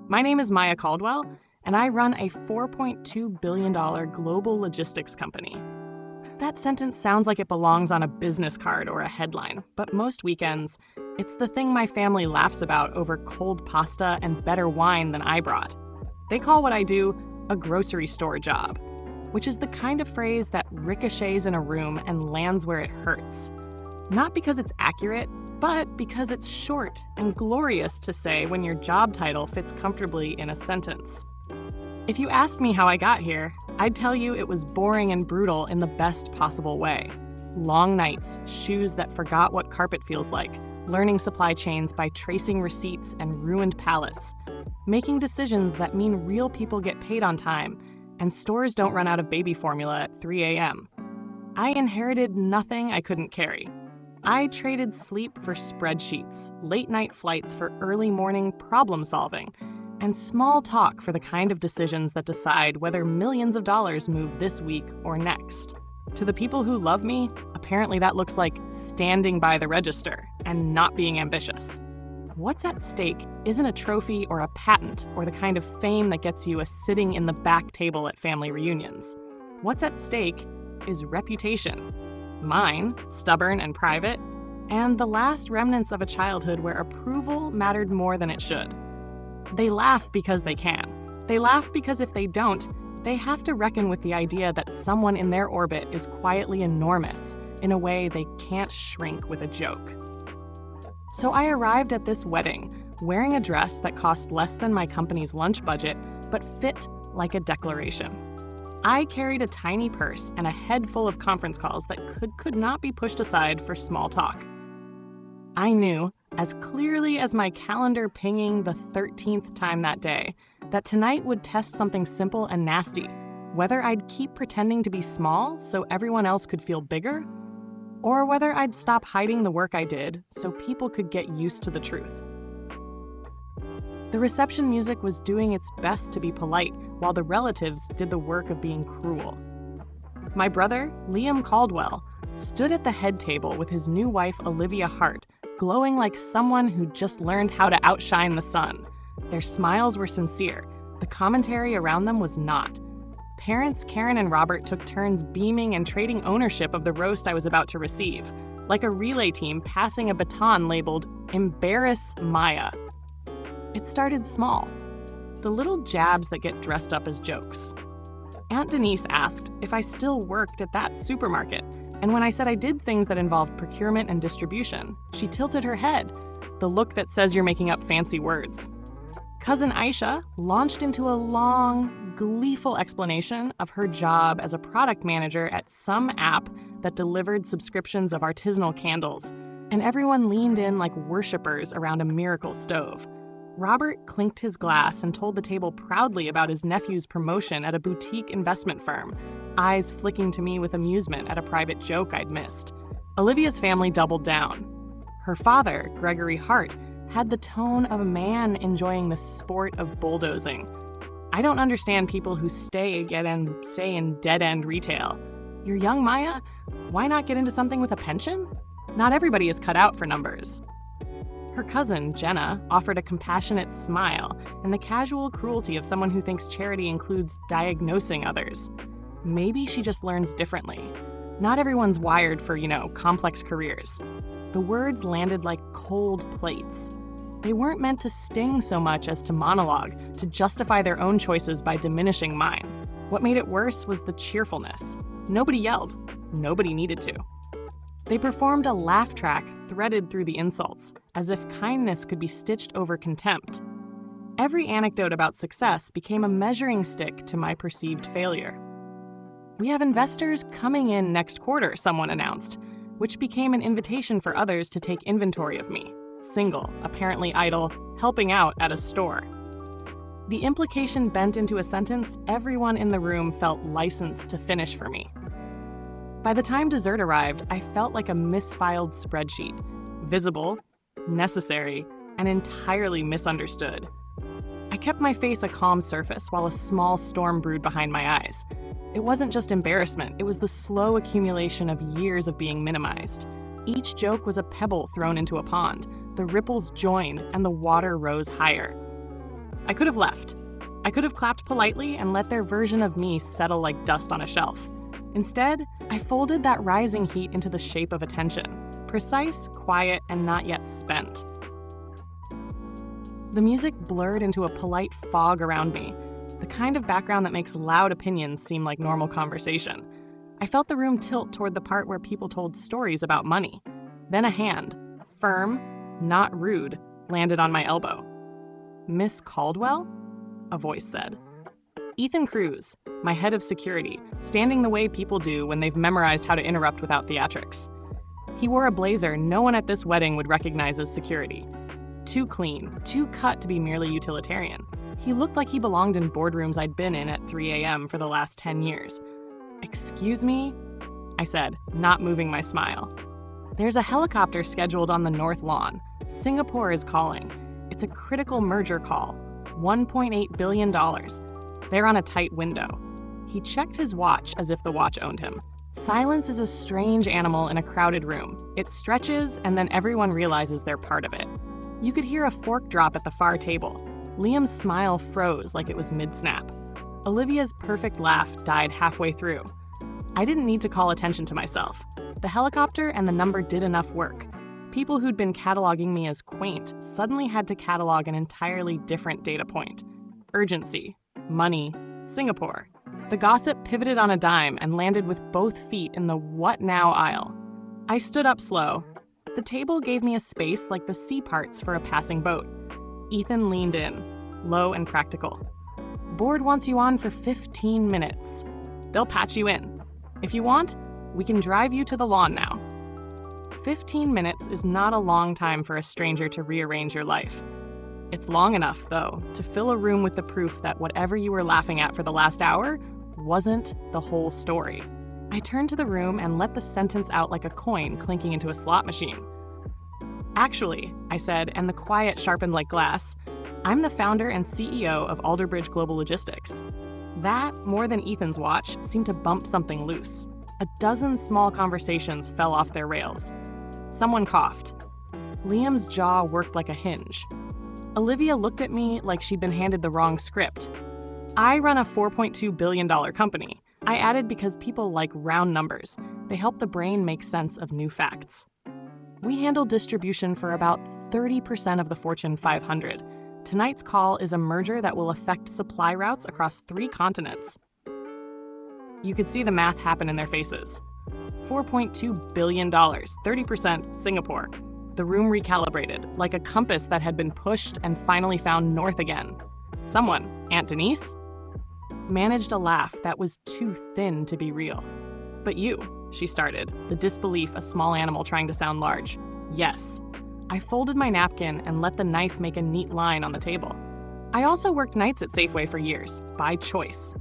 My name is Maya Caldwell, and I run a $4.2 billion global logistics company. That sentence sounds like it belongs on a business card or a headline, but most weekends, it's the thing my family laughs about over cold pasta and better wine than I brought. They call what I do a grocery store job, which is the kind of phrase that ricochets in a room and lands where it hurts. Not because it's accurate, but because it's short and glorious to say when your job title fits comfortably in a sentence. If you asked me how I got here, I'd tell you it was boring and brutal in the best possible way. Long nights, shoes that forgot what carpet feels like, learning supply chains by tracing receipts and ruined pallets, making decisions that mean real people get paid on time, and stores don't run out of baby formula at 3 a.m. I inherited nothing I couldn't carry. I traded sleep for spreadsheets, late-night flights for early morning problem solving, and small talk for the kind of decisions that decide whether millions of dollars move this week or next. To the people who love me, apparently that looks like standing by the register and not being ambitious. What's at stake isn't a trophy or a patent or the kind of fame that gets you a sitting in the back table at family reunions. What's at stake is reputation. Mine, stubborn and private, and the last remnants of a childhood where approval mattered more than it should. They laugh because they can. They laugh because if they don't, they have to reckon with the idea that someone in their orbit is quietly enormous in a way they can't shrink with a joke. So I arrived at this wedding wearing a dress that cost less than my company's lunch budget, but fit like a declaration. I carried a tiny purse and a head full of conference calls that could not be pushed aside for small talk. I knew, as clearly as my calendar pinging the 13th time that day, that tonight would test something simple and nasty, whether I'd keep pretending to be small so everyone else could feel bigger, or whether I'd stop hiding the work I did so people could get used to the truth. The reception music was doing its best to be polite, while the relatives did the work of being cruel. My brother, Liam Caldwell, stood at the head table with his new wife, Olivia Hart, glowing like someone who just learned how to outshine the sun. Their smiles were sincere. The commentary around them was not. Parents Karen and Robert took turns beaming and trading ownership of the roast I was about to receive, like a relay team passing a baton labeled "Embarrass Maya." It started small. The little jabs that get dressed up as jokes. Aunt Denise asked if I still worked at that supermarket, and when I said I did things that involved procurement and distribution, she tilted her head, the look that says you're making up fancy words. Cousin Aisha launched into a long, gleeful explanation of her job as a product manager at some app that delivered subscriptions of artisanal candles, and everyone leaned in like worshipers around a miracle stove. Robert clinked his glass and told the table proudly about his nephew's promotion at a boutique investment firm, eyes flicking to me with amusement at a private joke I'd missed. Olivia's family doubled down. Her father, Gregory Hart, had the tone of a man enjoying the sport of bulldozing. I don't understand people who stay in dead-end retail. You're young, Maya? Why not get into something with a pension? Not everybody is cut out for numbers. Her cousin, Jenna, offered a compassionate smile and the casual cruelty of someone who thinks charity includes diagnosing others. Maybe she just learns differently. Not everyone's wired for, complex careers. The words landed like cold plates. They weren't meant to sting so much as to monologue, to justify their own choices by diminishing mine. What made it worse was the cheerfulness. Nobody yelled. Nobody needed to. They performed a laugh track threaded through the insults, as if kindness could be stitched over contempt. Every anecdote about success became a measuring stick to my perceived failure. "We have investors coming in next quarter," someone announced, which became an invitation for others to take inventory of me. Single, apparently idle, helping out at a store. The implication bent into a sentence everyone in the room felt licensed to finish for me. By the time dessert arrived, I felt like a misfiled spreadsheet, visible, necessary, and entirely misunderstood. I kept my face a calm surface while a small storm brewed behind my eyes. It wasn't just embarrassment, it was the slow accumulation of years of being minimized. Each joke was a pebble thrown into a pond. The ripples joined, and the water rose higher. I could have left. I could have clapped politely and let their version of me settle like dust on a shelf. Instead, I folded that rising heat into the shape of attention, precise, quiet, and not yet spent. The music blurred into a polite fog around me, the kind of background that makes loud opinions seem like normal conversation. I felt the room tilt toward the part where people told stories about money. Then a hand, firm, not rude, landed on my elbow. "Miss Caldwell?" a voice said. Ethan Cruz, my head of security, standing the way people do when they've memorized how to interrupt without theatrics. He wore a blazer no one at this wedding would recognize as security. Too clean, too cut to be merely utilitarian. He looked like he belonged in boardrooms I'd been in at 3 a.m. for the last 10 years. "Excuse me?" I said, not moving my smile. "There's a helicopter scheduled on the North Lawn. Singapore is calling. It's a critical merger call. $1.8 billion. They're on a tight window." He checked his watch as if the watch owned him. Silence is a strange animal in a crowded room. It stretches, and then everyone realizes they're part of it. You could hear a fork drop at the far table. Liam's smile froze like it was mid-snap. Olivia's perfect laugh died halfway through. I didn't need to call attention to myself. The helicopter and the number did enough work. People who'd been cataloging me as quaint suddenly had to catalog an entirely different data point. Urgency, money, Singapore. The gossip pivoted on a dime and landed with both feet in the what now aisle. I stood up slow. The table gave me a space like the sea parts for a passing boat. Ethan leaned in, low and practical. "Board wants you on for 15 minutes. They'll patch you in. If you want, we can drive you to the lawn now." 15 minutes is not a long time for a stranger to rearrange your life. It's long enough, though, to fill a room with the proof that whatever you were laughing at for the last hour wasn't the whole story. I turned to the room and let the sentence out like a coin clinking into a slot machine. "Actually," I said, and the quiet sharpened like glass, "I'm the founder and CEO of Alderbridge Global Logistics." That, more than Ethan's watch, seemed to bump something loose. A dozen small conversations fell off their rails. Someone coughed. Liam's jaw worked like a hinge. Olivia looked at me like she'd been handed the wrong script. "I run a $4.2 billion company." I added because people like round numbers. They help the brain make sense of new facts. "We handle distribution for about 30% of the Fortune 500. Tonight's call is a merger that will affect supply routes across 3 continents." You could see the math happen in their faces. $4.2 billion, 30% Singapore. The room recalibrated, like a compass that had been pushed and finally found north again. Someone, Aunt Denise, managed a laugh that was too thin to be real. "But you," she started, the disbelief a small animal trying to sound large. "Yes." I folded my napkin and let the knife make a neat line on the table. "I also worked nights at Safeway for years, by choice."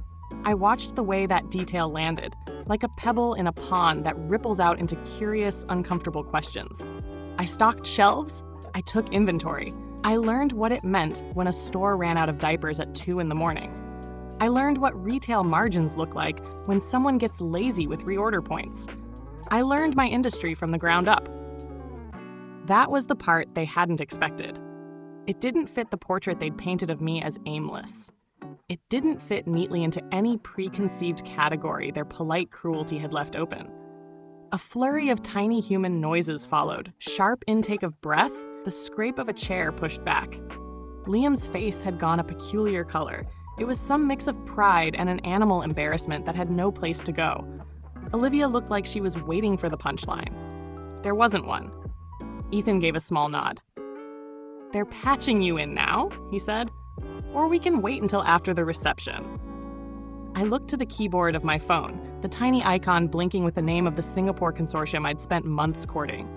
I watched the way that detail landed, like a pebble in a pond that ripples out into curious, uncomfortable questions. I stocked shelves. I took inventory. I learned what it meant when a store ran out of diapers at 2 in the morning. I learned what retail margins look like when someone gets lazy with reorder points. I learned my industry from the ground up. That was the part they hadn't expected. It didn't fit the portrait they'd painted of me as aimless. It didn't fit neatly into any preconceived category their polite cruelty had left open. A flurry of tiny human noises followed, sharp intake of breath, the scrape of a chair pushed back. Liam's face had gone a peculiar color. It was some mix of pride and an animal embarrassment that had no place to go. Olivia looked like she was waiting for the punchline. There wasn't one. Ethan gave a small nod. "They're patching you in now," he said. "Or we can wait until after the reception." I looked to the keyboard of my phone, the tiny icon blinking with the name of the Singapore consortium I'd spent months courting.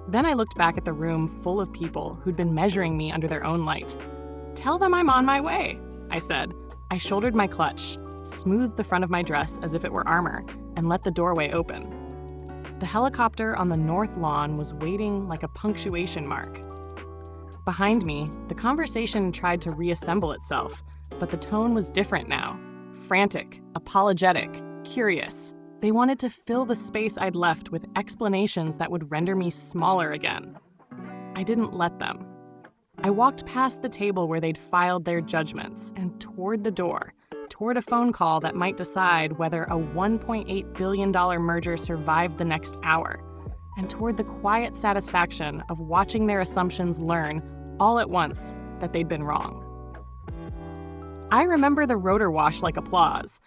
Then I looked back at the room full of people who'd been measuring me under their own light. "Tell them I'm on my way," I said. I shouldered my clutch, smoothed the front of my dress as if it were armor, and let the doorway open. The helicopter on the north lawn was waiting like a punctuation mark. Behind me, the conversation tried to reassemble itself, but the tone was different now. Frantic, apologetic, curious. They wanted to fill the space I'd left with explanations that would render me smaller again. I didn't let them. I walked past the table where they'd filed their judgments and toward the door, toward a phone call that might decide whether a $1.8 billion merger survived the next hour, and toward the quiet satisfaction of watching their assumptions learn all at once that they'd been wrong. I remember the rotor wash like applause,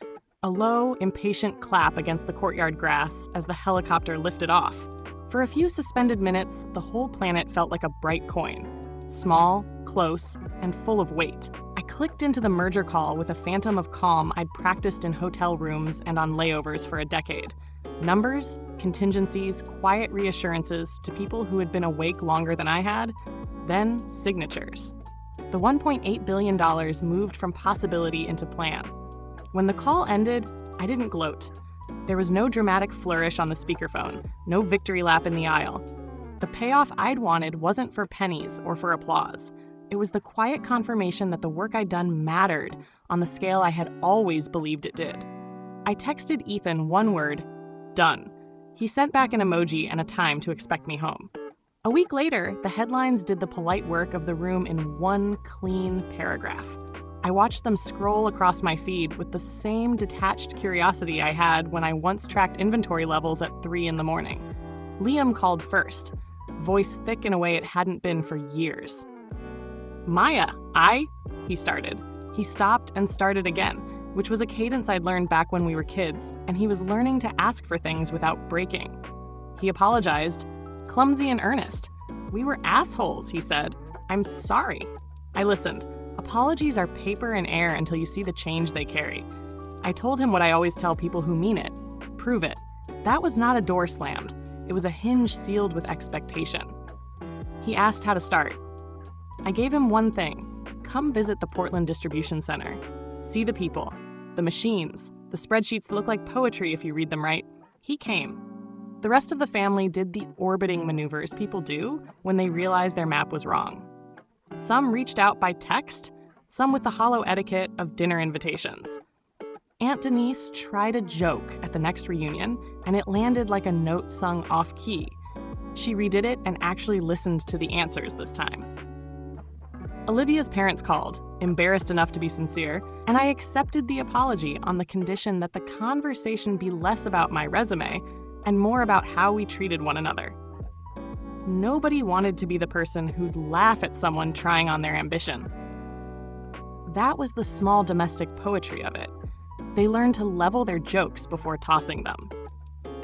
a low, impatient clap against the courtyard grass as the helicopter lifted off. For a few suspended minutes, the whole planet felt like a bright coin. Small, close, and full of weight. I clicked into the merger call with a phantom of calm I'd practiced in hotel rooms and on layovers for a decade. Numbers, contingencies, quiet reassurances to people who had been awake longer than I had, then signatures. The $1.8 billion moved from possibility into plan. When the call ended, I didn't gloat. There was no dramatic flourish on the speakerphone, no victory lap in the aisle. The payoff I'd wanted wasn't for pennies or for applause. It was the quiet confirmation that the work I'd done mattered on the scale I had always believed it did. I texted Ethan one word, done. He sent back an emoji and a time to expect me home. A week later, the headlines did the polite work of the room in one clean paragraph. I watched them scroll across my feed with the same detached curiosity I had when I once tracked inventory levels at 3 in the morning. Liam called first, voice thick in a way it hadn't been for years. Maya, he started. He stopped and started again, which was a cadence I'd learned back when we were kids, and he was learning to ask for things without breaking. He apologized, clumsy and earnest. We were assholes, he said. I'm sorry. I listened. Apologies are paper and air until you see the change they carry. I told him what I always tell people who mean it. Prove it. That was not a door slammed. It was a hinge sealed with expectation. He asked how to start. I gave him one thing. Come visit the Portland Distribution Center. See the people, the machines, the spreadsheets that look like poetry if you read them right. He came. The rest of the family did the orbiting maneuvers people do when they realize their map was wrong. Some reached out by text, some with the hollow etiquette of dinner invitations. Aunt Denise tried a joke at the next reunion, and it landed like a note sung off-key. She redid it and actually listened to the answers this time. Olivia's parents called, embarrassed enough to be sincere, and I accepted the apology on the condition that the conversation be less about my resume and more about how we treated one another. Nobody wanted to be the person who'd laugh at someone trying on their ambition. That was the small domestic poetry of it. They learned to level their jokes before tossing them.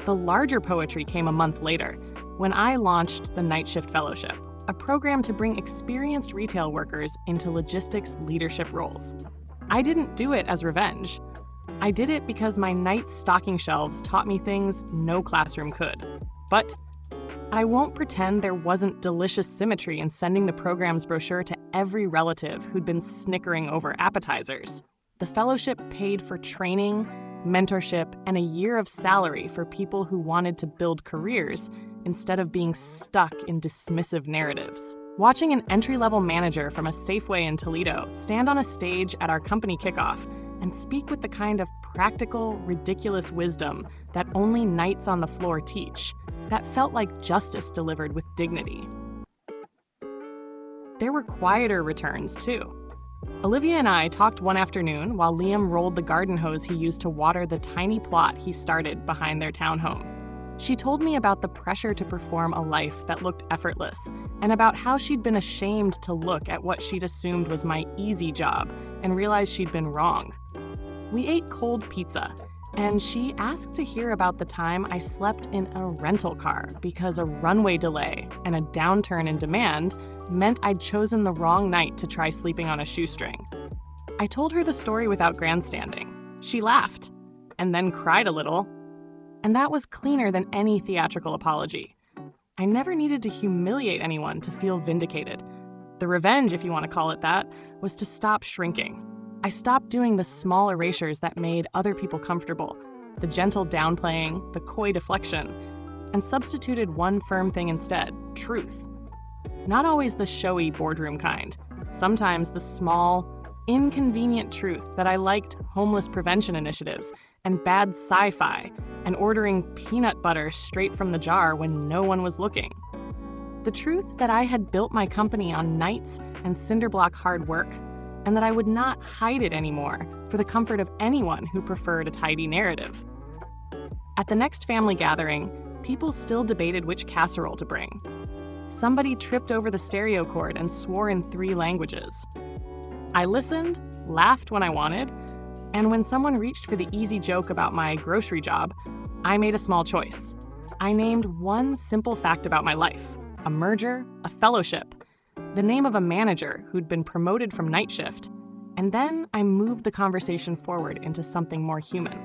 The larger poetry came a month later, when I launched the Night Shift Fellowship, a program to bring experienced retail workers into logistics leadership roles. I didn't do it as revenge. I did it because my night's stocking shelves taught me things no classroom could. But I won't pretend there wasn't delicious symmetry in sending the program's brochure to every relative who'd been snickering over appetizers. The fellowship paid for training, mentorship, and a year of salary for people who wanted to build careers instead of being stuck in dismissive narratives. Watching an entry-level manager from a Safeway in Toledo stand on a stage at our company kickoff and speak with the kind of practical, ridiculous wisdom that only knights on the floor teach, that felt like justice delivered with dignity. There were quieter returns, too. Olivia and I talked one afternoon while Liam rolled the garden hose he used to water the tiny plot he started behind their townhome. She told me about the pressure to perform a life that looked effortless, and about how she'd been ashamed to look at what she'd assumed was my easy job and realized she'd been wrong. We ate cold pizza, and she asked to hear about the time I slept in a rental car because a runway delay and a downturn in demand meant I'd chosen the wrong night to try sleeping on a shoestring. I told her the story without grandstanding. She laughed, and then cried a little. And that was cleaner than any theatrical apology. I never needed to humiliate anyone to feel vindicated. The revenge, if you want to call it that, was to stop shrinking. I stopped doing the small erasures that made other people comfortable, the gentle downplaying, the coy deflection, and substituted one firm thing instead, truth. Not always the showy boardroom kind, sometimes the small, inconvenient truth that I liked homeless prevention initiatives and bad sci-fi and ordering peanut butter straight from the jar when no one was looking. The truth that I had built my company on nights and cinderblock hard work, and that I would not hide it anymore for the comfort of anyone who preferred a tidy narrative. At the next family gathering, people still debated which casserole to bring. Somebody tripped over the stereo cord and swore in 3 languages. I listened, laughed when I wanted, and when someone reached for the easy joke about my grocery job, I made a small choice. I named one simple fact about my life, a merger, a fellowship, the name of a manager who'd been promoted from night shift, and then I moved the conversation forward into something more human.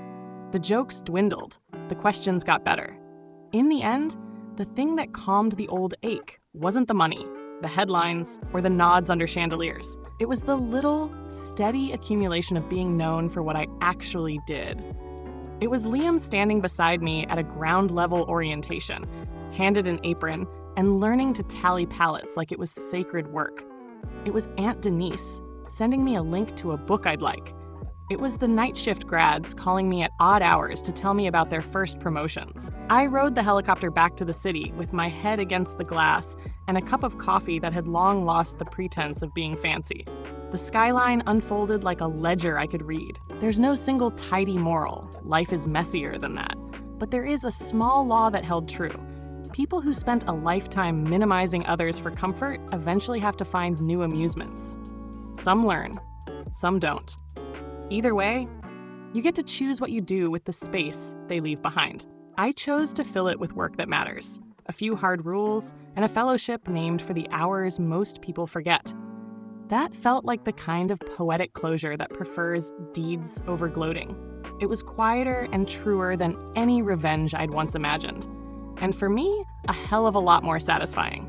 The jokes dwindled, the questions got better. In the end, the thing that calmed the old ache wasn't the money, the headlines, or the nods under chandeliers. It was the little, steady accumulation of being known for what I actually did. It was Liam standing beside me at a ground-level orientation, handed an apron, and learning to tally pallets like it was sacred work. It was Aunt Denise sending me a link to a book I'd like. It was the night shift grads calling me at odd hours to tell me about their first promotions. I rode the helicopter back to the city with my head against the glass and a cup of coffee that had long lost the pretense of being fancy. The skyline unfolded like a ledger I could read. There's no single tidy moral. Life is messier than that. But there is a small law that held true. People who spent a lifetime minimizing others for comfort eventually have to find new amusements. Some learn, some don't. Either way, you get to choose what you do with the space they leave behind. I chose to fill it with work that matters, a few hard rules, and a fellowship named for the hours most people forget. That felt like the kind of poetic closure that prefers deeds over gloating. It was quieter and truer than any revenge I'd once imagined. And for me, a hell of a lot more satisfying.